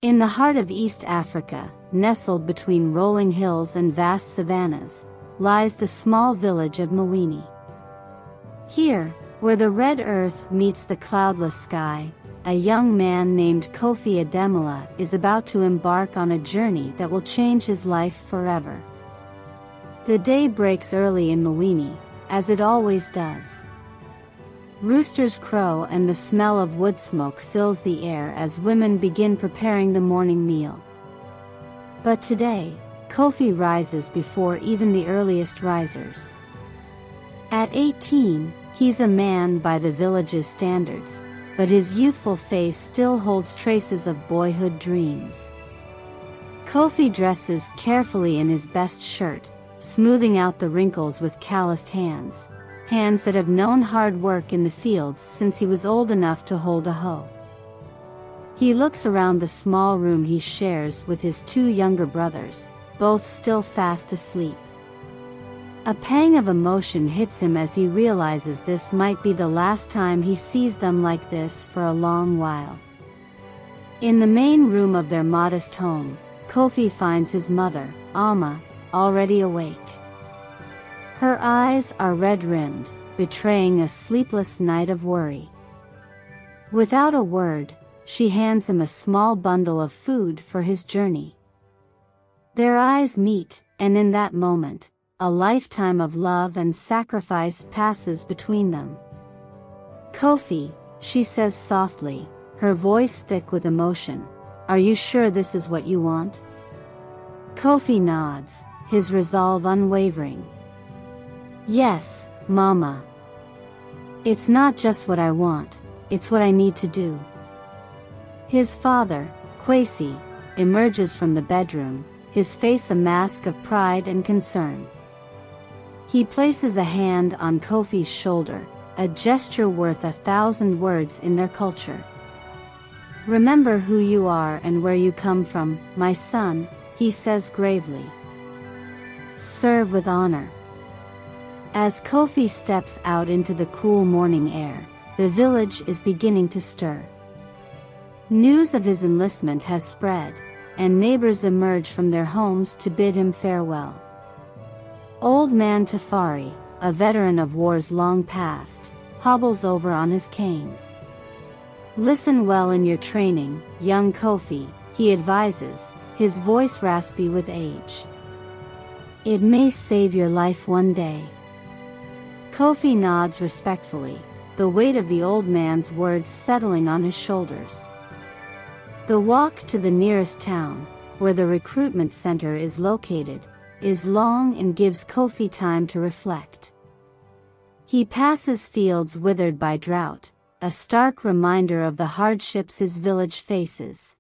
In the heart of East Africa, nestled between rolling hills and vast savannas, lies the small village of Mwini. Here, where the red earth meets the cloudless sky, a young man named Kofi Ademola is about to embark on a journey that will change his life forever. The day breaks early in Mwini, as it always does. Roosters crow and the smell of wood smoke fills the air as women begin preparing the morning meal. But today, Kofi rises before even the earliest risers. At 18, he's a man by the village's standards, but his youthful face still holds traces of boyhood dreams. Kofi dresses carefully in his best shirt, smoothing out the wrinkles with calloused hands that have known hard work in the fields since he was old enough to hold a hoe. He looks around the small room he shares with his two younger brothers, both still fast asleep. A pang of emotion hits him as he realizes this might be the last time he sees them like this for a long while. In the main room of their modest home, Kofi finds his mother, Alma, already awake. Her eyes are red-rimmed, betraying a sleepless night of worry. Without a word, she hands him a small bundle of food for his journey. Their eyes meet, and in that moment, a lifetime of love and sacrifice passes between them. "Kofi," she says softly, her voice thick with emotion, "are you sure this is what you want?" Kofi nods, his resolve unwavering. "Yes, Mama. It's not just what I want, it's what I need to do." His father, Kwesi, emerges from the bedroom, his face a mask of pride and concern. He places a hand on Kofi's shoulder, a gesture worth 1,000 words in their culture. "Remember who you are and where you come from, my son," he says gravely. "Serve with honor." As Kofi steps out into the cool morning air, the village is beginning to stir. News of his enlistment has spread, and neighbors emerge from their homes to bid him farewell. Old man Tafari, a veteran of wars long past, hobbles over on his cane. "Listen well in your training, young Kofi," he advises, his voice raspy with age. "It may save your life one day." Kofi nods respectfully, the weight of the old man's words settling on his shoulders. The walk to the nearest town, where the recruitment center is located, is long and gives Kofi time to reflect. He passes fields withered by drought, a stark reminder of the hardships his village faces.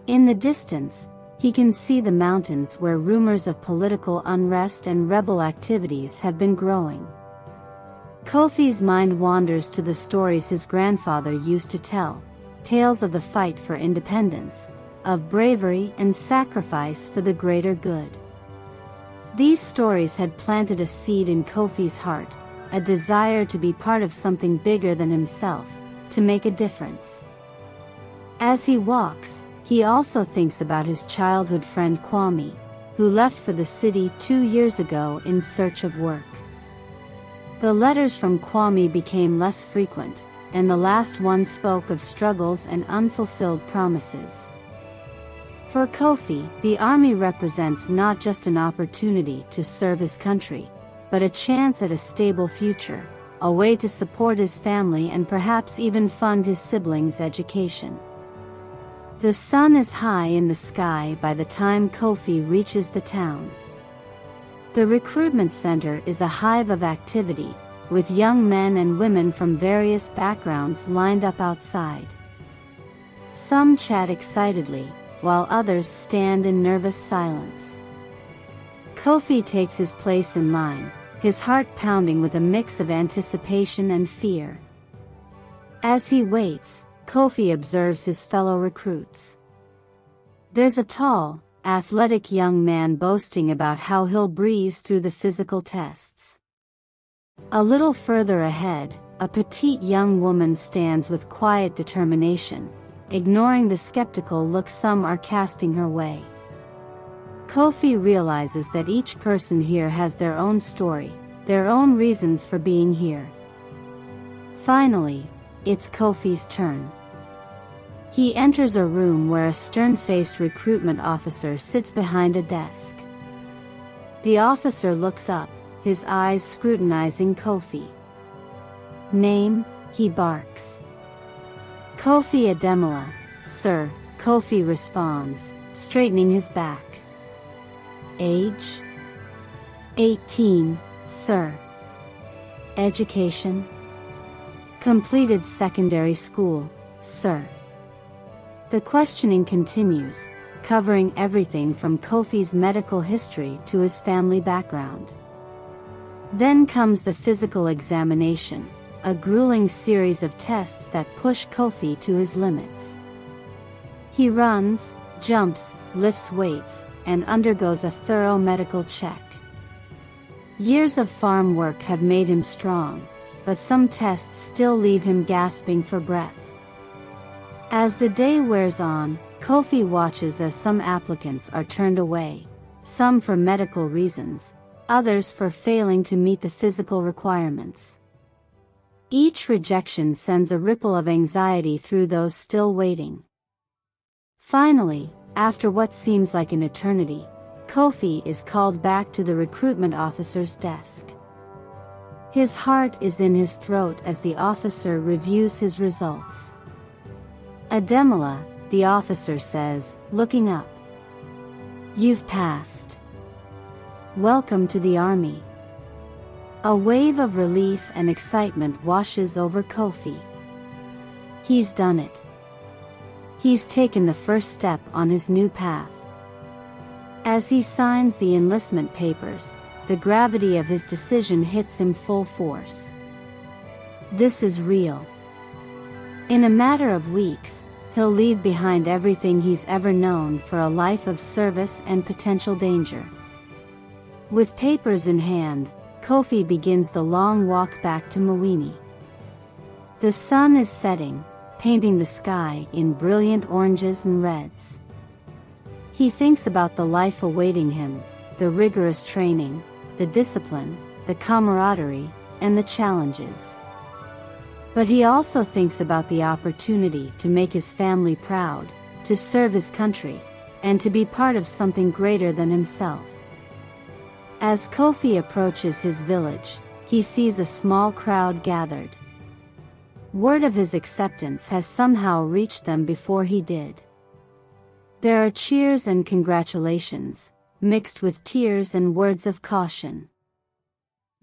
In the distance, he can see the mountains where rumors of political unrest and rebel activities have been growing. Kofi's mind wanders to the stories his grandfather used to tell, tales of the fight for independence, of bravery and sacrifice for the greater good. These stories had planted a seed in Kofi's heart, a desire to be part of something bigger than himself, to make a difference. As he walks, he also thinks about his childhood friend Kwame, who left for the city 2 years ago in search of work. The letters from Kwame became less frequent, and the last one spoke of struggles and unfulfilled promises. For Kofi, the army represents not just an opportunity to serve his country, but a chance at a stable future, a way to support his family and perhaps even fund his siblings' education. The sun is high in the sky by the time Kofi reaches the town. The recruitment center is a hive of activity, with young men and women from various backgrounds lined up outside. Some chat excitedly, while others stand in nervous silence. Kofi takes his place in line, his heart pounding with a mix of anticipation and fear. As he waits, Kofi observes his fellow recruits. There's a tall, athletic young man boasting about how he'll breeze through the physical tests. A little further ahead, a petite young woman stands with quiet determination, ignoring the skeptical look some are casting her way. Kofi realizes that each person here has their own story, their own reasons for being here. Finally, it's Kofi's turn. He enters a room where a stern-faced recruitment officer sits behind a desk. The officer looks up, his eyes scrutinizing Kofi. "Name," he barks. "Kofi Ademola, sir," Kofi responds, straightening his back. "Age?" 18, sir. "Education?" "Completed secondary school, sir." The questioning continues, covering everything from Kofi's medical history to his family background. Then comes the physical examination, a grueling series of tests that push Kofi to his limits. He runs, jumps, lifts weights, and undergoes a thorough medical check. Years of farm work have made him strong, but some tests still leave him gasping for breath. As the day wears on, Kofi watches as some applicants are turned away, some for medical reasons, others for failing to meet the physical requirements. Each rejection sends a ripple of anxiety through those still waiting. Finally, after what seems like an eternity, Kofi is called back to the recruitment officer's desk. His heart is in his throat as the officer reviews his results. "Ademola," the officer says, looking up. "You've passed. Welcome to the army." A wave of relief and excitement washes over Kofi. He's done it. He's taken the first step on his new path. As he signs the enlistment papers, the gravity of his decision hits him full force. This is real. In a matter of weeks, he'll leave behind everything he's ever known for a life of service and potential danger. With papers in hand, Kofi begins the long walk back to Mawini. The sun is setting, painting the sky in brilliant oranges and reds. He thinks about the life awaiting him, the rigorous training, the discipline, the camaraderie, and the challenges. But he also thinks about the opportunity to make his family proud, to serve his country, and to be part of something greater than himself. As Kofi approaches his village, he sees a small crowd gathered. Word of his acceptance has somehow reached them before he did. There are cheers and congratulations, mixed with tears and words of caution.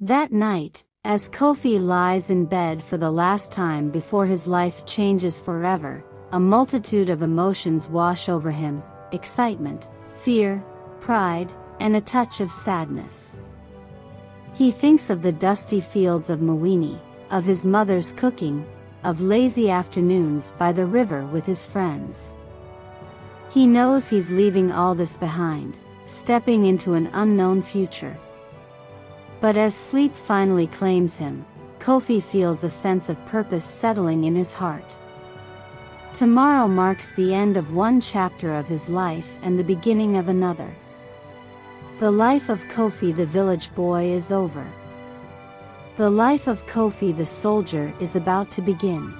That night, as Kofi lies in bed for the last time before his life changes forever, a multitude of emotions wash over him: excitement, fear, pride, and a touch of sadness. He thinks of the dusty fields of Mawini, of his mother's cooking, of lazy afternoons by the river with his friends. He knows he's leaving all this behind, stepping into an unknown future. But as sleep finally claims him, Kofi feels a sense of purpose settling in his heart. Tomorrow marks the end of one chapter of his life and the beginning of another. The life of Kofi the village boy is over. The life of Kofi the soldier is about to begin.